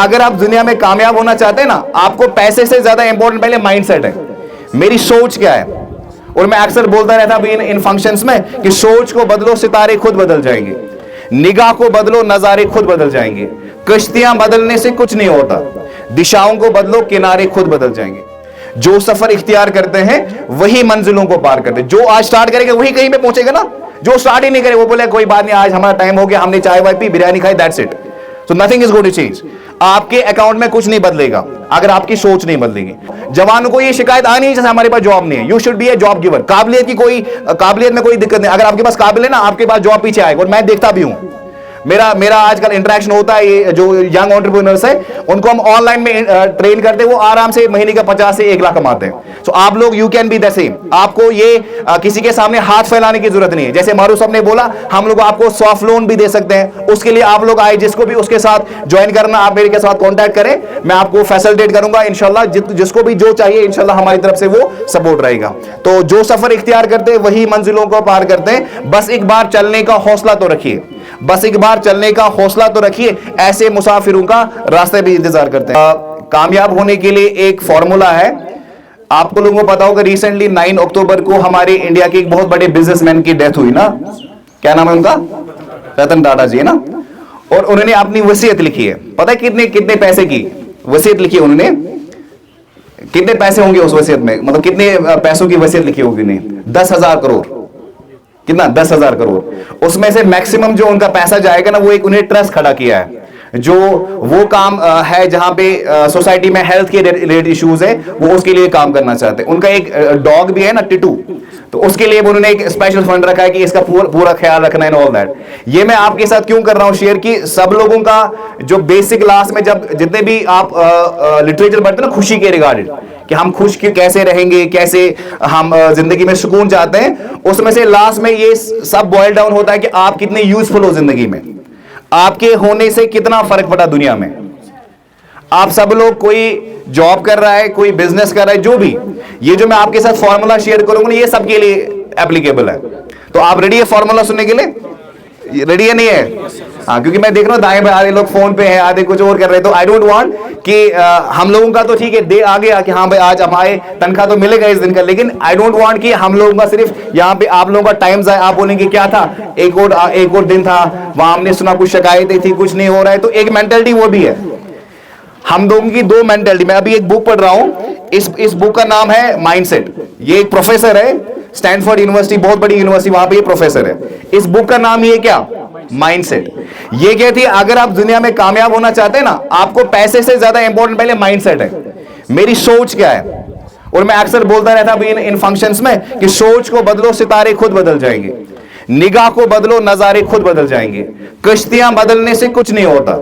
अगर आप दुनिया में कामयाब होना चाहते हैं ना, आपको पैसे से ज्यादा इंपॉर्टेंट पहले माइंडसेट है, मेरी सोच क्या है। और मैं अक्सर बोलता रहता अभी इन फंक्शंस में कि सोच को बदलो, सितारे खुद बदल जाएंगे। निगाह को बदलो, नजारे खुद बदल जाएंगे। कश्तियां बदलने से कुछ नहीं होता, दिशाओं को बदलो, किनारे खुद बदल जाएंगे। जो सफर इख्तियार करते हैं वही मंजिलों को पार करते हैं। जो आज स्टार्ट करेगा वही कहीं पे पहुंचेगा ना। जो स्टार्ट ही नहीं करे वो बोले कोई बात नहीं, आज हमारा टाइम हो गया, हमने चाय वाय पी, बिरयानी खाई, that's it. So nothing is going to change. आपके अकाउंट में कुछ नहीं बदलेगा अगर आपकी सोच नहीं बदलेगी। जवानों को ये शिकायत आनी है जैसे हमारे पास जॉब नहीं है। You should be A job giver. काबिलियत में कोई दिक्कत नहीं, अगर आपके पास काबिल है ना, आपके पास जॉब पीछे आएगा। और मैं देखता भी हूं, मेरा आजकल इंटरेक्शन होता है, ये जो यंग एंटरप्रेन्योर्स है उनको हम ऑनलाइन में ट्रेन करते हैं, वो आराम से महीने का 50 से 1 लाख कमाते हैं। सो आप लोग you can be the same. आपको ये किसी के सामने हाथ फैलाने की जरूरत नहीं है। जैसे मारूफ साहब ने बोला, हम लोग आपको सॉफ्ट लोन भी दे सकते हैं, उसके लिए आप लोग आए, जिसको भी उसके साथ ज्वाइन करना, आप मेरे के साथ कॉन्टैक्ट करें, मैं आपको फैसिलिटेट करूंगा इंशाल्लाह। जिसको भी जो चाहिए इंशाल्लाह हमारी तरफ से वो सपोर्ट रहेगा। तो जो सफर इख्तियार करते हैं वही मंजिलों को पार करते हैं। बस एक बार चलने का हौसला तो रखिए, बस एक बार चलने का हौसला तो रखिए। ऐसे मुसाफिरों का रास्ते भी इंतजार करते हैं। कामयाब होने के लिए एक फॉर्मूला है। आपको लोगों को पता होगा, रिसेंटली 9 अक्टूबर को हमारे इंडिया के एक बहुत बड़े बिजनेसमैन की डेथ हुई ना। क्या नाम है उनका? रतन टाटा जी है ना। और उन्होंने अपनी वसीयत लिखी है। पता है कितने पैसे की वसीयत लिखी है उन्होंने? कितने पैसे होंगे उस वसीयत में? मतलब कितने पैसों की वसीयत लिखी होगी उन्होंने? 10,000 करोड़। कितना? 10,000 करोड़। उसमें से मैक्सिमम जो उनका पैसा जाएगा ना, वो एक उन्हें ट्रस्ट खड़ा किया है, जो वो काम है जहां पे सोसाइटी में हेल्थ के रिलेटेड इश्यूज है, वो उसके लिए काम करना चाहते हैं। उनका एक डॉग भी है ना, टिटू, तो उसके लिए उन्होंने एक स्पेशल फंड रखा है कि इसका पूरा ख्याल रखना है, ऑल दैट। ये मैं आपके साथ क्यों कर रहा हूं शेयर, कि सब लोगों का जो बेसिक क्लास में जब जितने भी आप लिटरेचर पढ़ते हैं ना खुशी के रिगार्डेड, कि हम खुश कैसे रहेंगे, कैसे हम जिंदगी में सुकून चाहते हैं, उसमें से लास्ट में ये सब बॉयल डाउन होता है कि आप कितने यूजफुल हो जिंदगी में, आपके होने से कितना फर्क पड़ा दुनिया में। आप सब लोग, कोई जॉब कर रहा है, कोई बिजनेस कर रहा है, जो भी, ये जो मैं आपके साथ फॉर्मूला शेयर करूंगा ना, ये सबके लिए एप्लीकेबल है। तो आप रेडी है फॉर्मूला सुनने के लिए? रेडी है नहीं है? हाँ, क्योंकि मैं देख रहा हूं दाएं बाएं आधे लोग फोन पे हैं, आधे कुछ और कर रहे हैं। तो आई डोंट वांट कि हम लोगों का तो ठीक है दे आ गया कि हाँ भाई आज हमारे तनख्वाह तो मिलेगा इस दिन का, लेकिन आई डोंट वांट कि हम लोगों का सिर्फ यहाँ पे आप लोगों का टाइम जाए। आप बोलेंगे क्या था, एक और दिन था, वहां हमने सुना कुछ शिकायतें थी, कुछ नहीं हो रहा है। तो एक मेंटेलिटी वो भी है, हम लोगों की 2 मेंटेलिटी। मैं अभी एक बुक पढ़ रहा हूं, इस बुक का नाम है माइंडसेट। ये एक प्रोफेसर है, स्टैनफोर्ड यूनिवर्सिटी, बहुत बड़ी यूनिवर्सिटी, वहां पे ये प्रोफेसर है। इस बुक का नाम ये क्या? माइंडसेट। ये कहती है अगर आप दुनिया में कामयाब होना चाहते हैं ना, आपको पैसे से ज्यादा इंपॉर्टेंट पहले माइंडसेट है, मेरी सोच क्या है। और मैं अक्सर बोलता रहता अभी इन फंक्शंस में कि सोच को बदलो, सितारे खुद बदल जाएंगे। निगाह को बदलो, नजारे खुद बदल जाएंगे। कश्तियां बदलने से कुछ नहीं होता,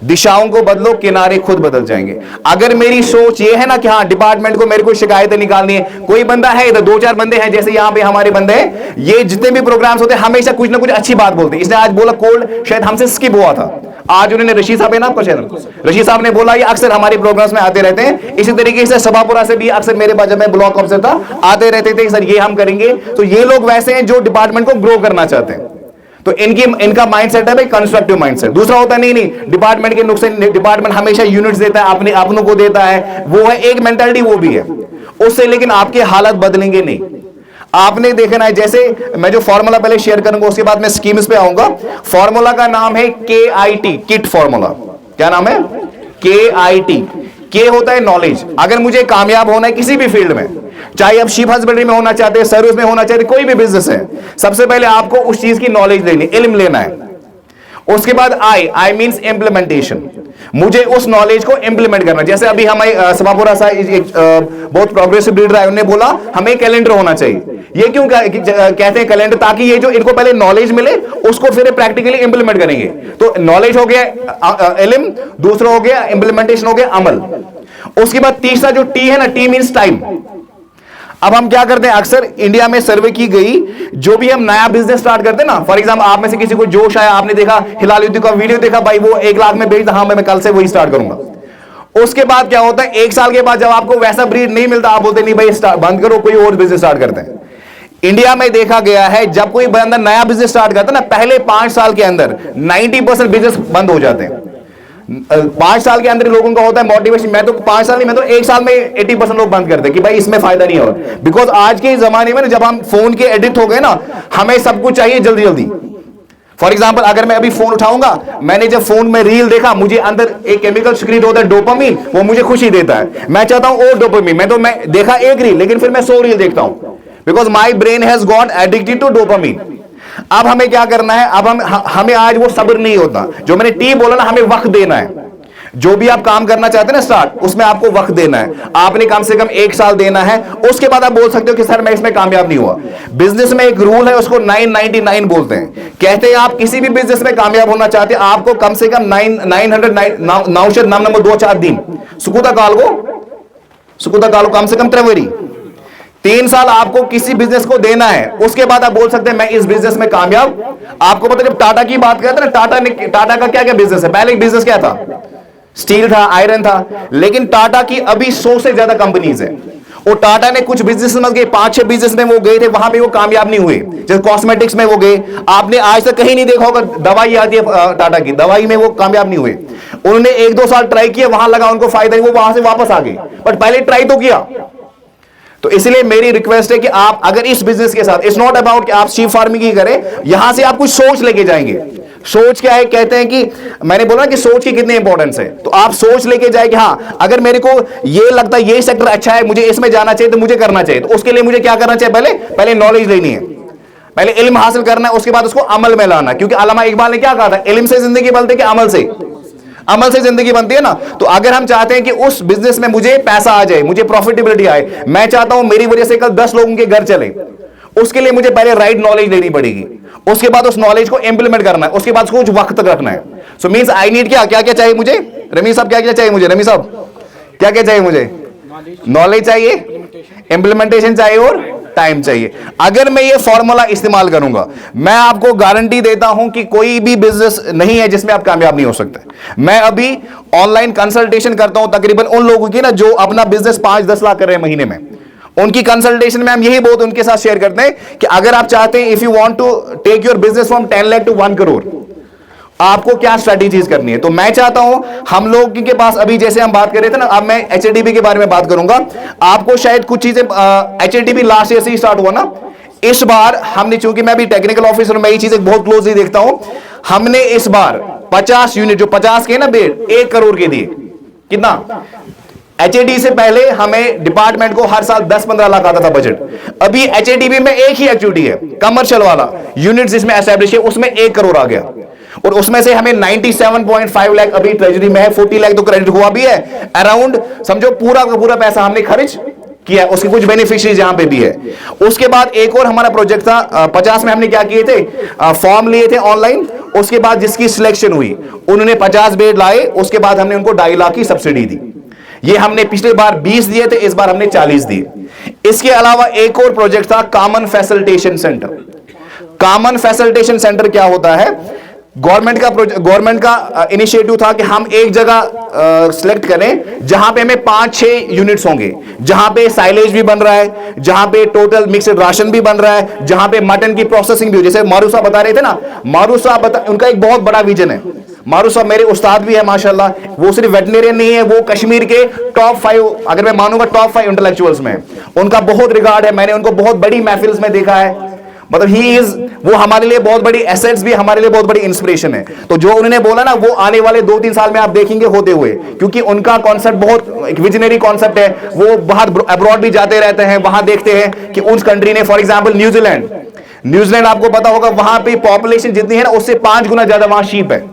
दिशाओं को बदलो, किनारे खुद बदल जाएंगे। अगर मेरी सोच ये है ना कि हाँ डिपार्टमेंट को मेरे को शिकायतें निकालनी है, कोई बंदा है इधर 2-4 बंदे हैं, जैसे यहाँ पे हमारे बंदे हैं, ये जितने भी प्रोग्राम्स होते हैं हमेशा कुछ ना कुछ अच्छी बात बोलते हैं। इसने आज बोला कोल्ड शायद हमसे स्किप हुआ था, आज उन्होंने रशीद साहब है ना आपका चैनल, रशीद साहब ने बोला ये अक्सर हमारे प्रोग्राम्स में आते रहते हैं। इसी तरीके से सभापुरा से भी अक्सर मेरे पास, जब मैं ब्लॉक ऑफिसर था, आते रहते थे सर ये हम करेंगे। तो ये लोग वैसे हैं जो डिपार्टमेंट को ग्रो करना चाहते हैं। तो इनका माइंडसेट है भाई कंस्ट्रक्टिव माइंडसेट। दूसरा होता है नहीं डिपार्टमेंट के नुकसान, डिपार्टमेंट हमेशा यूनिट्स देता है, अपने अपनों को देता है, वो है एक मेंटालिटी, वो भी है उससे, लेकिन आपके हालात बदलेंगे नहीं। आपने देखना है, जैसे मैं जो फॉर्मूला पहले शेयर करूंगा उसके बाद मैं स्कीम्स पे आऊंगा। फॉर्मूला का नाम है KIT, किट फॉर्मूला। क्या नाम है? KIT। के होता है नॉलेज। अगर मुझे कामयाब होना है किसी भी फील्ड में, चाहे आप शीप हस्बेंड्री में होना चाहते हैं, सर्विस में होना चाहते हैं, कोई भी बिजनेस है, सबसे पहले आपको उस चीज की नॉलेज लेनी, इल्म लेना है। उसके बाद आई मींस इंप्लीमेंटेशन, मुझे उस नॉलेज को इंप्लीमेंट करना। जैसे अभी हमारे सभापुरा साहब बहुत प्रोग्रेसिव लीडर है, उन्होंने बोला हमें कैलेंडर होना चाहिए। ये क्यों कहते हैं कैलेंडर? ताकि ये जो इनको पहले नॉलेज मिले उसको फिर प्रैक्टिकली इंप्लीमेंट करेंगे। तो नॉलेज हो गया इल्म, दूसरा हो गया इंप्लीमेंटेशन, हो गया अमल। उसके बाद तीसरा जो टी है ना, टी मींस टाइम। अब हम क्या करते हैं, अक्सर इंडिया में सर्वे की गई, जो भी हम नया बिजनेस स्टार्ट करते हैं ना, फॉर एग्जांपल आप में से किसी को जोश आया, आपने देखा हिलाल युद्ध का वीडियो देखा, भाई वो 1 लाख में बेचता, हाँ मैं कल से वही स्टार्ट करूंगा। उसके बाद क्या होता है, 1 साल के बाद जब आपको वैसा ब्रीड नहीं मिलता, आप बोलते नहीं भाई बंद करो, कोई और बिजनेस स्टार्ट करते हैं। इंडिया में देखा गया है जब कोई बंदा नया बिजनेस स्टार्ट करता है ना, पहले 5 साल के अंदर 90% बिजनेस बंद हो जाते हैं। 5 साल के अंदर लोगों का होता है मोटिवेशन, मैं तो 5 साल नहीं, मैं तो 1 साल में 80% लोग बंद कर दे कि भाई इसमें फायदा नहीं हो। बिकॉज आज के जमाने में जब हम फोन के एडिक्ट हो गए ना, हमें सब कुछ चाहिए जल्दी जल्दी। फॉर एग्जाम्पल, अगर मैं अभी फोन उठाऊंगा, मैंने जब फोन में रील देखा, मुझे अंदर एक केमिकल सिक्रीट होता है डोपामिन, वो मुझे खुशी देता है, मैं चाहता हूं और डोपामिन। मैं देखा एक रील, लेकिन फिर मैं 100 रील देखता हूं, because my brain has got addicted to dopamine. अब हमें क्या करना है, अब हमें आज वो सब्र नहीं होता, जो मैंने टी बोला ना, हमें वक्त देना है। जो भी आप काम करना चाहते हैं ना स्टार्ट, उसमें आपको वक्त देना है, आपने कम से कम 1 साल देना है। उसके बाद आप बोल सकते हो कि सर मैं इसमें कामयाब नहीं हुआ। बिजनेस में एक रूल है, उसको 999 बोलते हैं। कहते हैं आप किसी भी बिजनेस में कामयाब होना चाहते हैं, आपको कम से कम 900 नाम नंबर 2-4 दिन सुकुता काल कम से कम त्रिवेरी 3 साल आपको किसी बिजनेस को देना है। उसके बाद आप बोल सकते हैं मैं इस बिजनेस में कामयाब। आपको पता, जब टाटा की बात करते हैं ना, टाटा का क्या क्या बिजनेस है। पहले एक बिजनेस क्या था, स्टील था, आयरन था, लेकिन टाटा की अभी 100 से ज्यादा कंपनीज है। और टाटा ने कुछ बिजनेस में गए, 5-6 बिजनेस में वो गए थे, वहां पे वो कामयाब नहीं हुए। जैसे कॉस्मेटिक्स में वो गए, आपने आज तक कहीं नहीं देखा होगा दवाई आती है टाटा की, दवाई में वो कामयाब नहीं हुए। उन्होंने 1-2 साल ट्राई किया, वहां लगा उनको फायदा नहीं, वो वहां से वापस आ गए, बट पहले ट्राई तो किया। तो इसलिए मेरी रिक्वेस्ट है कि आप अगर इस बिजनेस के साथ, इट्स नॉट अबाउट कि आप शीप फार्मिंग ही करें, यहां से आप कुछ सोच लेके जाएंगे। सोच क्या है, कहते हैं कि मैंने बोला कि सोच की कितनी इंपॉर्टेंस है। तो आप सोच लेके जाए कि हाँ, अगर मेरे को ये लगता है ये सेक्टर अच्छा है, मुझे इसमें जाना चाहिए, तो मुझे करना चाहिए। तो उसके लिए मुझे क्या करना चाहिए, पहले नॉलेज लेनी है, पहले इल्म हासिल करना है, उसके बाद उसको अमल में लाना। क्योंकि अल्लामा इकबाल ने क्या कहा था, इल्म से जिंदगी बनती है कि अमल से जिंदगी बनती है ना। तो अगर हम चाहते हैं कि उस बिजनेस में मुझे पैसा आ जाए, मुझे प्रॉफिटेबिलिटी आए, मैं चाहता हूं मेरी वजह से कल 10 लोगों के घर चले, उसके लिए मुझे पहले राइट नॉलेज लेनी पड़ेगी। उसके बाद उस नॉलेज को इंप्लीमेंट करना है, उसके बाद उसको कुछ वक्त तक रखना है। सो मींस आई नीड क्या क्या चाहिए मुझे, रमी साहब क्या चाहिए मुझे, रमी साहब क्या चाहिए मुझे, नॉलेज चाहिए, इंप्लीमेंटेशन चाहिए और टाइम चाहिए। अगर मैं ये फॉर्मूला इस्तेमाल करूंगा, मैं आपको गारंटी देता हूं कि कोई भी बिजनेस नहीं है जिसमें आप कामयाब नहीं हो सकते। मैं अभी ऑनलाइन कंसल्टेशन करता हूं तकरीबन उन लोगों की ना जो अपना बिजनेस 5-10 लाख कर रहे हैं महीने में। उनकी कंसल्टेशन में हम यही बहुत उनके साथ शेयर करते हैं कि अगर आप चाहते हैं, if you want to take your business from 10 lakh to 1 crore, आपको क्या स्ट्रेटेजीज करनी है। तो मैं चाहता हूं हम लोग के पास, अभी जैसे हम बात कर रहे थे ना, अब मैं HADB के बारे में बात करूंगा। आपको शायद कुछ चीजें, HADB लास्ट ईयर से ही स्टार्ट हुआ ना, इस बार हमने, चूंकि मैं भी टेक्निकल ऑफिसर, मैं ये चीजें बहुत क्लोजली देखता हूं, हमने इस बार 50 यूनिट, जो 50 के ना बेड, 1 करोड़ के दिए। कितना? HAD से पहले हमें डिपार्टमेंट को हर साल 10-15 लाख आता था बजट। अभी HADB में एक ही एक्टिविटी है, कमर्शियल वाला यूनिट जिसमें एस्टैब्लिश है, उसमें 1 करोड़ आ गया। और उसमें से हमें 97.5 लाख अभी ट्रेजरी में है, 40 लाख तो क्रेडिट हुआ भी है। अराउंड समझो पूरा का पूरा पैसा हमने खर्च किया, उसके कुछ बेनिफिशियरीज यहां पे भी है। उसके बाद एक और हमारा प्रोजेक्ट था, 50 में हमने क्या किए थे, फॉर्म लिए थे ऑनलाइन। उसके बाद जिसकी सिलेक्शन हुई, उन्होंने 50 बेड लाए, उसके बाद हमने उनको 2.5 लाख की सब्सिडी दी। ये हमने पिछले बार 20 दिए थे, इस बार हमने 40 दिए। इसके अलावा एक और प्रोजेक्ट था, common facilitation centre. Common facilitation centre क्या होता है, गवर्नमेंट का इनिशिएटिव था कि हम एक जगह सिलेक्ट करें जहां पे हमें 5-6 यूनिट्स होंगे, जहां पे साइलेज भी बन रहा है, जहां पे टोटल मिक्सड राशन भी बन रहा है, जहां पे मटन की प्रोसेसिंग भी हो। जैसे मारू साहब बता रहे थे ना, मारू साहब उनका एक बहुत बड़ा विजन है। मारू साहब मेरे उस्ताद भी है माशाल्लाह, वो सिर्फ वेटनेरियन नहीं है, वो कश्मीर के टॉप 5, अगर मैं मानूंगा टॉप 5 इंटेलेक्चुअल्स में उनका बहुत रिगार्ड है। मैंने उनको बहुत बड़ी महफिल्स में देखा है, मतलब ही इज, वो हमारे लिए बहुत बड़ी एसेट्स भी, हमारे लिए बहुत बड़ी इंस्पिरेशन है। तो जो उन्होंने बोला ना, वो आने वाले 2-3 साल में आप देखेंगे होते हुए, क्योंकि उनका कॉन्सेप्ट बहुत एक विजनरी कॉन्सेप्ट है। वो बाहर अब्रॉड भी जाते रहते हैं, वहां देखते हैं कि उस कंट्री ने, फॉर एग्जाम्पल न्यूजीलैंड आपको पता होगा, वहां पे पॉपुलेशन जितनी है ना, उससे 5 गुना ज्यादा वहां शीप है।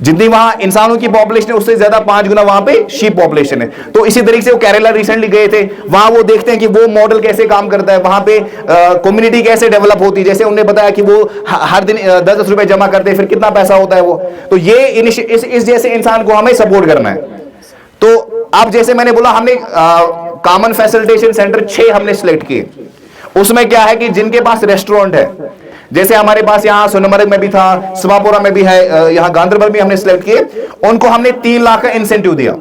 जितनी वहां इंसानों की पॉपुलेशन है, उससे ज्यादा 5 गुना वहां पे शीप पॉपुलेशन है। तो इसी तरीके से वो केरला रिसेंटली गए थे, वहां वो देखते हैं कि वो मॉडल कैसे काम करता है, वहां पे कम्युनिटी कैसे डेवलप होती है। जैसे उन्होंने बताया कि वो हर दिन 10-10 रुपए जमा करते हैं, फिर कितना पैसा होता है वो। तो ये इस जैसे इंसान को हमें सपोर्ट करना है। तो अब जैसे मैंने बोला, हमने कॉमन फैसिलिटेशन सेंटर 6 हमने सिलेक्ट किए। उसमें क्या है कि जिनके पास रेस्टोरेंट है, जैसे हमारे पास यहाँ सोनमर्ग में भी था, सुबापुरा में भी है, यहाँ गांधरबल में हमने सिलेक्ट किए, उनको हमने 3 लाख का इंसेंटिव दिया।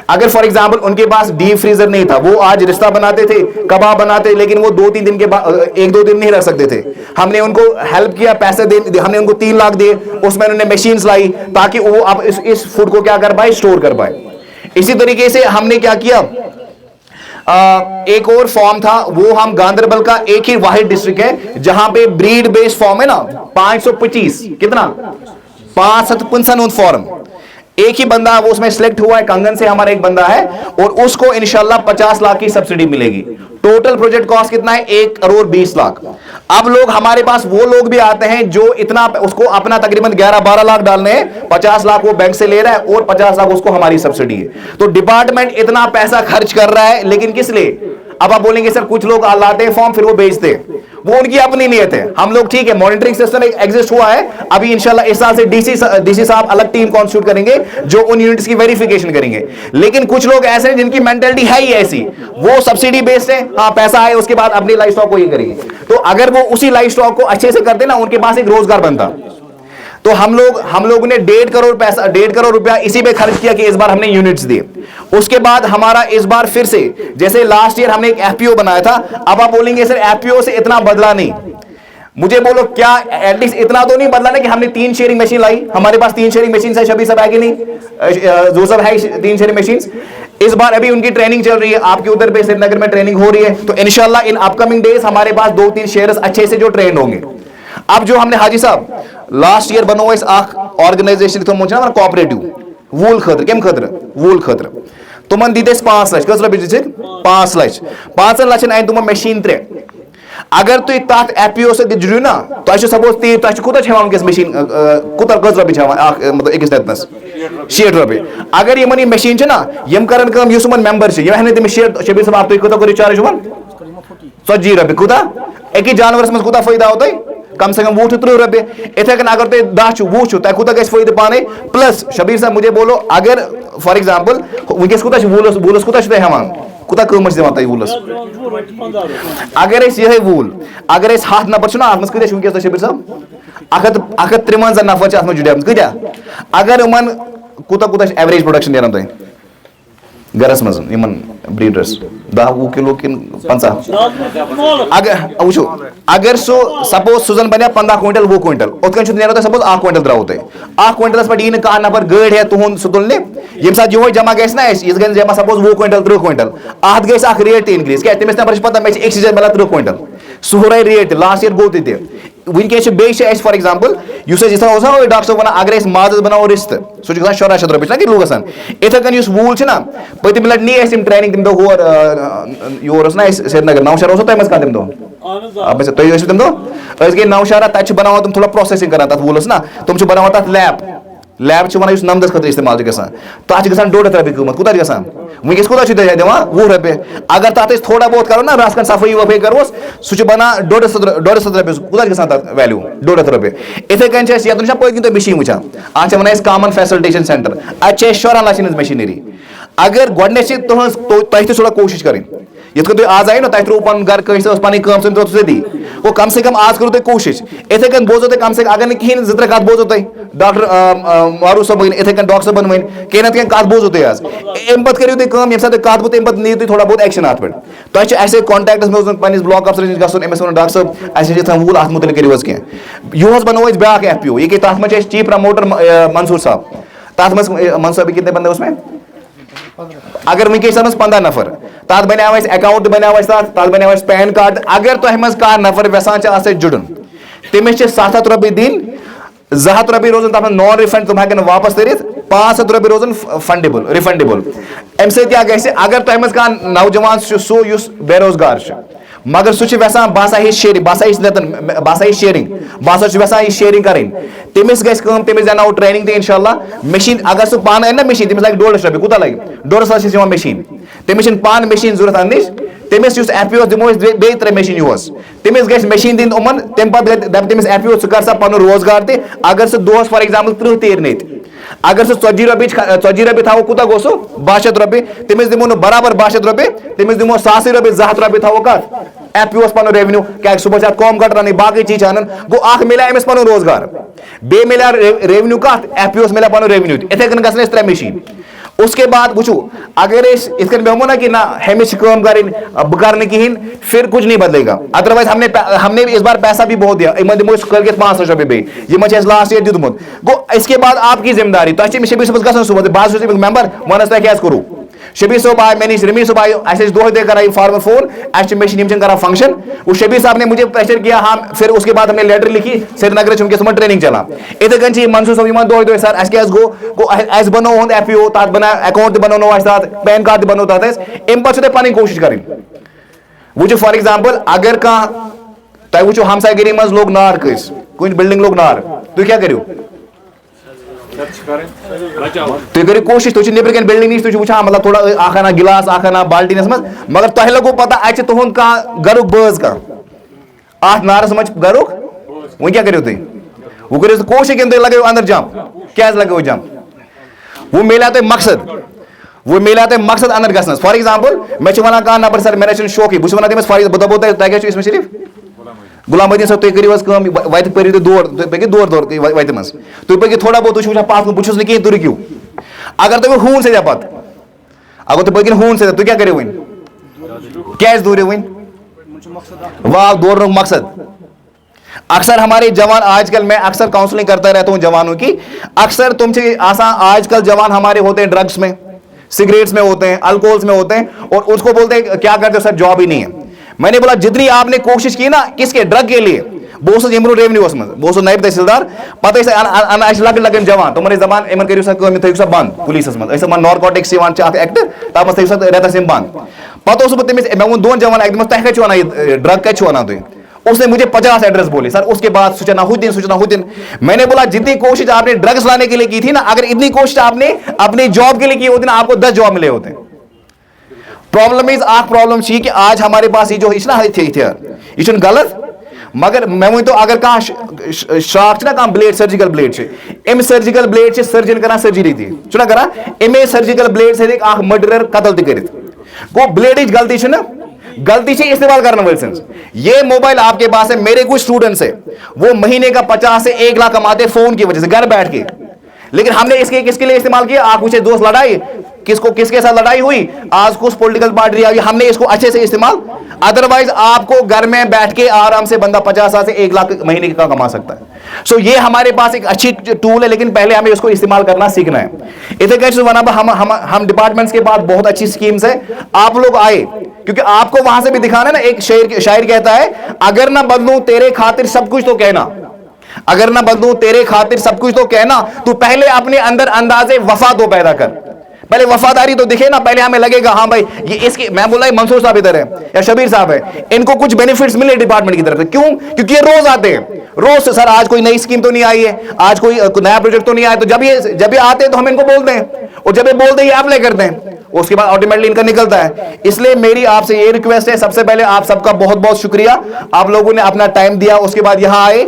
अगर फॉर एग्जांपल उनके पास डीप फ्रीजर नहीं था, वो आज रिश्ता बनाते थे, कबाब बनाते, लेकिन वो 2-3 दिन के बाद 1-2 दिन नहीं रख सकते थे, हमने उनको हेल्प किया, पैसे दे, हमने उनको 3 लाख दिए, उसमें उन्होंने मशीन्स लाई ताकि वो अब इस फूड को क्या कर पाए, स्टोर कर पाए। इसी तरीके से हमने क्या किया, एक और फॉर्म था, वो हम गांधरबल का एक ही वाहिद डिस्ट्रिक्ट है जहां पे ब्रीड बेस्ड फॉर्म है ना, 525 कितना 555 फॉर्म, एक ही बंदा वो उसमें सिलेक्ट हुआ है, कंगन से हमारा एक बंदा है, और उसको इंशाल्लाह 50 लाख की सब्सिडी मिलेगी। टोटल प्रोजेक्ट कॉस्ट कितना है, 1 करोड़ 20 लाख। अब लोग हमारे पास वो लोग भी आते हैं जो इतना उसको अपना तकरीबन 11-12 लाख डालने हैं, 50 लाख वो बैंक से ले रहा है और 50 लाख उसको हमारी सब्सिडी है। तो डिपार्टमेंट इतना पैसा खर्च कर रहा है, लेकिन किस लिए? अब आप बोलेंगे सर कुछ लोग लाते हैं फॉर्म फिर वो बेचते हैं, वो उनकी अपनी नीयत है। हम लोग ठीक है, मॉनिटरिंग सिस्टम एग्जिस्ट हुआ है, अभी इंशाल्लाह इस साल से डीसी साहब अलग टीम कॉन्स्टिट्यूट करेंगे जो उन यूनिट्स की वेरिफिकेशन करेंगे। लेकिन कुछ लोग ऐसे हैं जिनकी मेंटालिटी है ही ऐसी, वो सब्सिडी बेस्ड है, हाँ पैसा आए उसके बाद अपनी लाइफ स्टॉक को ये करेंगे। तो अगर वो उसी लाइफ स्टॉक को अच्छे से करते ना, उनके पास एक रोजगार बनता। तो हम लोग ने 1.5 करोड़ रुपया इसी पे खर्च किया कि इस बार हमने यूनिट्स दिए। उसके बाद हमारा इस बार फिर से, जैसे लास्ट ईयर हमने एक एफपीओ बनाया था, अब आप बोलेंगे सर एफपीओ से इतना बदला नहीं, मुझे बोलो क्या एटलीस्ट इतना तो नहीं बदला ना कि हमने 3 शेयरिंग मशीन लाई, हमारे पास 3 शेयरिंग मशीन है, शबीर सब है कि नहीं, जो सब है 3 शेयरिंग मशीन। इस बार अभी उनकी ट्रेनिंग चल रही है, आपके उधर पे श्रीनगर में ट्रेनिंग हो रही है, तो इंशाल्लाह इन अपकमिंग डेज हमारे पास 2-3 शेयर्स अच्छे से जो ट्रेन होंगे। अब जो हमने हाजी साहब लास्ट ईयर बनो ऑर्गेनाइजेशन तो मुझे ना कोऑपरेटिव वूल खतर कम खतर वूल खतर तुमन दी 5 लाख कस रपे 5 लाख 5 लाख अन तुम मशीन 3। अगर तुम तथ एपीओ से जुड़ो ना, तो सपोज तुम कूत वनस मशीन कूत कस रपे मतलब अकिस नतनस 60 रपे। अगर ये मशीन ना यम कर मेंबर से तमिस शबीर साहब आप कूत करो चार्ज 40 रपे, कूत अकिस जानवर मज कूत फायदा हो कम से कम 20-30 रपे। इथे कन अगर तुम 10 20 तुम कूत गस फायदे पाने प्लस। शबीर साहब मुझे बोलो, अगर फॉर एग्जांपल वनस कूत वूलस कूत हेवान कूत कमत दिवान तुम वूलस, अगर ये वूल अगर हथ नफर ना अत मज वनस शबीर साहब 153 नफर अत जुड़े कत्या, अगर इन कूत एवरेज प्रोडक्शन दियान तुम गरस मज ब्रीडर्स 10-20 किलो कि 50, अगर वो अगर सो सपोज सुजन बने 15 क्विंटल 20 क्विंटल उतन नो सपोज 1 क्विंटल द्राव तुम 1 क्विंटलस पे यह कह नफर गाड़ी है तुम सह तुलने ये यो जमा गि ना यह जमा सपोज 20 क्विंटल 30 क्विंटल अत गई रेट इंक्रीज क्या तमिस नफर पता मे एक सीजन मिलान 30 क्विंटल सह हुए रेट लास्ट ईयर गो ते वनस फॉर एग्जांपल डॉक्टर साहब वन अगर माज बनाओ रिश्त सह 1700 रपे कि लूग इथे कन वूल ना पतम लट नी ट्रेनिंग तम दोर योर ना श्रीनगर नौशहर तुम तम दो तुम दो गई नौशहरा तक बनान तुम थोड़ा प्रोसेसिंग कर तथ वूलस ना तुम बनान तथ लैब वन नमदस खत इस्तेमाल गसान तथ ग 150 रपे कीमत कूत गसान वनस कूत दिवान 20 रपे। अगर तथ थोड़ा बहुत करो ना रस सफाई वफाई करोस सह बनान 150 रपे कूत गसान तथ वैल्यू 150 रपे। इथे कन ये पत्न तुम मशीन वुचान अत वन कॉमन फैसिलिटेशन सेंटर अत 14 लाख मशीनरी। अगर गो तुम थोड़ा कोशिश करें ये तुम आज आई ना तुम त्रो पन घर कस पी दी वो कम से कम आज करो तुम कोशिश इथे कन बोजो तुम कम से कम अगर नहीं कहें 2-3 कत बोजो तुम डॉक्टर मारूफ साहब इथे कन डॉक्टर साहब वन कह ना कत बोजो तुम आज अम पे करो तुम ये कत बो तम नीव तुम थोड़ा बहुत एक्शन अत पे तुम कॉन्टैक्टस में पे ब्लॉक अफसर नश गो अमिस वो डॉक्टर साहब अस वूल अत मुतल करो कह यो बनो ब्या एफपीओ ये तथ मे चीफ प्रमोटर मंसूर साहब तथ मंसूर कितने बंदे उसमें अगर वनस 15 नफर तथ बनाव अकाउंट बनाव तथ बनाव पैन कार्ड। अगर तुम मज कह नफर यसान जुड़न तमिस 700 रपे दिन 200 रपे रोजन तथ नॉन रिफंड तुम हेकन वापस तरित 500 रपे रोजन फंडेबल रिफंडेबल। अम क्या गि अगर तुम मज कह नौजवान सो बेरोजगार मगर सह यसान बह शेयरिंग बह शेयरिंग बह शेयरिंग कर तमिस तमिस दियाव ट्रेनिंग तो इंशाल्लाह मशीन अगर सह पान अन ना मशीन तमिस लगे 1.5 लाख रपे कूत लगे 1.5 लाख मशीन तमिस पान मशीन जरूरत अन तमिस एफपीओ दिमो बे 3 मशीन योस तमिस गि मशीन दिन उमन तम पे दमिस एफपीओ कर सा पन रोजगार ते अगर सह दोस फॉर एग्जांपल 30 तीर नेत अगर सह 40 रपे थो कूत गो सह 62 रपे तमिस दिमो न बराबर 62 रपे तमिस दिमो 100 रपे 200 रपे थो कत एफपीओ पन रेवन्यू क्या सुबह कॉम कटरान बाकी चीज अन गो मिले अमिस पन रोजगार बे मिले रेवन्यू कत एफपीओ मिले पन रेवन्यू इथे कन ग 3 मशीन उसके बाद वुचो अगर इसके बेमो ना कि ना हमें काम करने की फिर कुछ नहीं बदलेगा। अदरवाइज हमने इस बार पैसा भी बहुत दिया, दिमो कल के 500 रुपये ये लास्ट ईयर दिमुत गो। इसके बाद आपकी जिम्मेदारी तो शबीर साहब गसन सुबह बात मेंबर वन क्या करूँ शबीर साहब आए मैंने रमीज साहब आए ऐसे दो दे कर फार्मर फोन एस्टिमेशन करा फंक्शन। वो शबीर साहब ने मुझे प्रेशर किया हाँ, फिर उसके बाद हमने लेटर लिखी श्रीनगर वनकस ट्रेनिंग चला इथे कन मंसूर साहब दो सर अस गो बनो एफपीओ तथ बना अकाउंट बनो पैन कार्ड बनो तथ अम पे पी कोशिश करें। वो फॉर एग्जाम्पल अगर कह तुम वो हमसायगिरी मज लोग नार कस कुछ बिल्डिंग लोग नार तुम क्या करो तुम करो कोशिश तुम नबर कन बिल्डिंग नश तुम वो मतलब थोड़ा अना गिलास अना बाल्टीनस मज मगर तुम लगो पता अत तुंद कह गरुक बज कह अत नारस मज गरुक वो क्या करो तुम वो करो कोशिश तुम लगो अंदर जंप क्या लगो जंप वो मिला तुम मकसद अंदर गसनस। फॉर एग्जाम्पल मैं वन कह नबर सर मे शौक बस वन तमिस फॉर बह दपो तुम सिर्फ गुलाम मदीन साहब तुम करो वत पो दौड़ दौड़ वत मज तुम पो थोड़ा बहुत तुम पथ बहुत कहें तुम रुको अगर तुम हून से पत अगर तुम पो हून से तुम क्या करो वन क्या दौरो वन वाह दौड़ मकसद। अक्सर हमारे जवान आजकल मैं अक्सर काउंसलिंग करता रहता हूं जवानों की, अक्सर तुमसे आसान आजकल जवान हमारे होते हैं ड्रग्स में, सिगरेट्स में होते हैं, अल्कोहल्स में होते हैं और उसको बोलते हैं क्या करते हो सर जॉब ही नहीं है। मैंने बोला जितनी आपने कोशिश की ना किसके ड्रग के लिए बहुत इम्प्रूव रेवेन्यू बहुत नायब तहसीलदार पता लगन जवान तुम जबान इन करो सा बंद पुलिस मज नारकोटिक्स एक्ट तब थो रेतस बंद पता तमिस मे वो दोन जवान तुम क्या वन ड्रग क्या वन तुम उसने मुझे 50 एड्रेस बोले सर उसके बाद सूचना हुद्दीन। मैंने बोला जितनी कोशिश आपने ड्रग्स लाने के लिए की थी ना अगर इतनी कोशिश आपने अपनी जॉब के लिए की होती ना आपको 10 जॉब मिले होते। प्रॉब्लम इज प्रॉब्लम कि आज हमारे पास ये जो यह गलत मगर मैं वो तो अगर कह शाख ना कह ब्लेड सर्जिकल ब्लेड अम सर्जिकल ब्लेड से सर्जन कर सर्जरी थी चुना करा अमे सर्जिकल ब्लेड से मर्डरर कतल तक गो ब्लेड गलती ना गलती से इस्तेमाल करने वाले सेंस। ये मोबाइल आपके पास है, मेरे कुछ स्टूडेंट्स है वो महीने का 50 से 1 लाख कमाते फोन की वजह से घर बैठ के, लेकिन हमने इसके किसके लिए इस्तेमाल किया? आप पूछे दोस्त लड़ाई किसके साथ लड़ाई हुई, आज कुछ पॉलिटिकल पार्टी आई, हमने इसको अच्छे से इस्तेमाल। अदरवाइज आपको घर में बैठ के आराम से बंदा 50 से 1 लाख महीने का कमा सकता है। सो ये हमारे पास एक अच्छी टूल है, लेकिन पहले हमें इसको इस्तेमाल करना सीखना है। इधर कैसे हम डिपार्टमेंट्स के पास बहुत अच्छी स्कीम्स है, आप लोग आए क्योंकि आपको वहां से भी दिखाना ना। एक शायर कहता है अगर ना बदलूं तेरे खातिर सब कुछ तो कहना, अगर ना बदलूं तेरे खातिर सब कुछ तो कहना, तू पहले अपने अंदर अंदाजे वफा तो पैदा कर, पहले वफादारी तो दिखे ना। पहले हमें लगेगा हाँ भाई ये इसकी, मैं बोला मंसूर साहब इधर है या शबीर साहब है, इनको कुछ बेनिफिट्स मिले डिपार्टमेंट की तरफ से। क्यों? क्योंकि ये रोज आते हैं, रोज सर आज कोई नई स्कीम तो नहीं आई है, आज कोई नया प्रोजेक्ट तो नहीं आया, तो जब ये आते हैं तो हम इनको बोलते हैं और जब ये बोलते हैं अप्लाई करते हैं, उसके बाद ऑटोमेटिकली इनका निकलता है। इसलिए मेरी आपसे ये रिक्वेस्ट है, सबसे पहले आप सबका बहुत बहुत शुक्रिया, आप लोगों ने अपना टाइम दिया, उसके बाद यहां आए।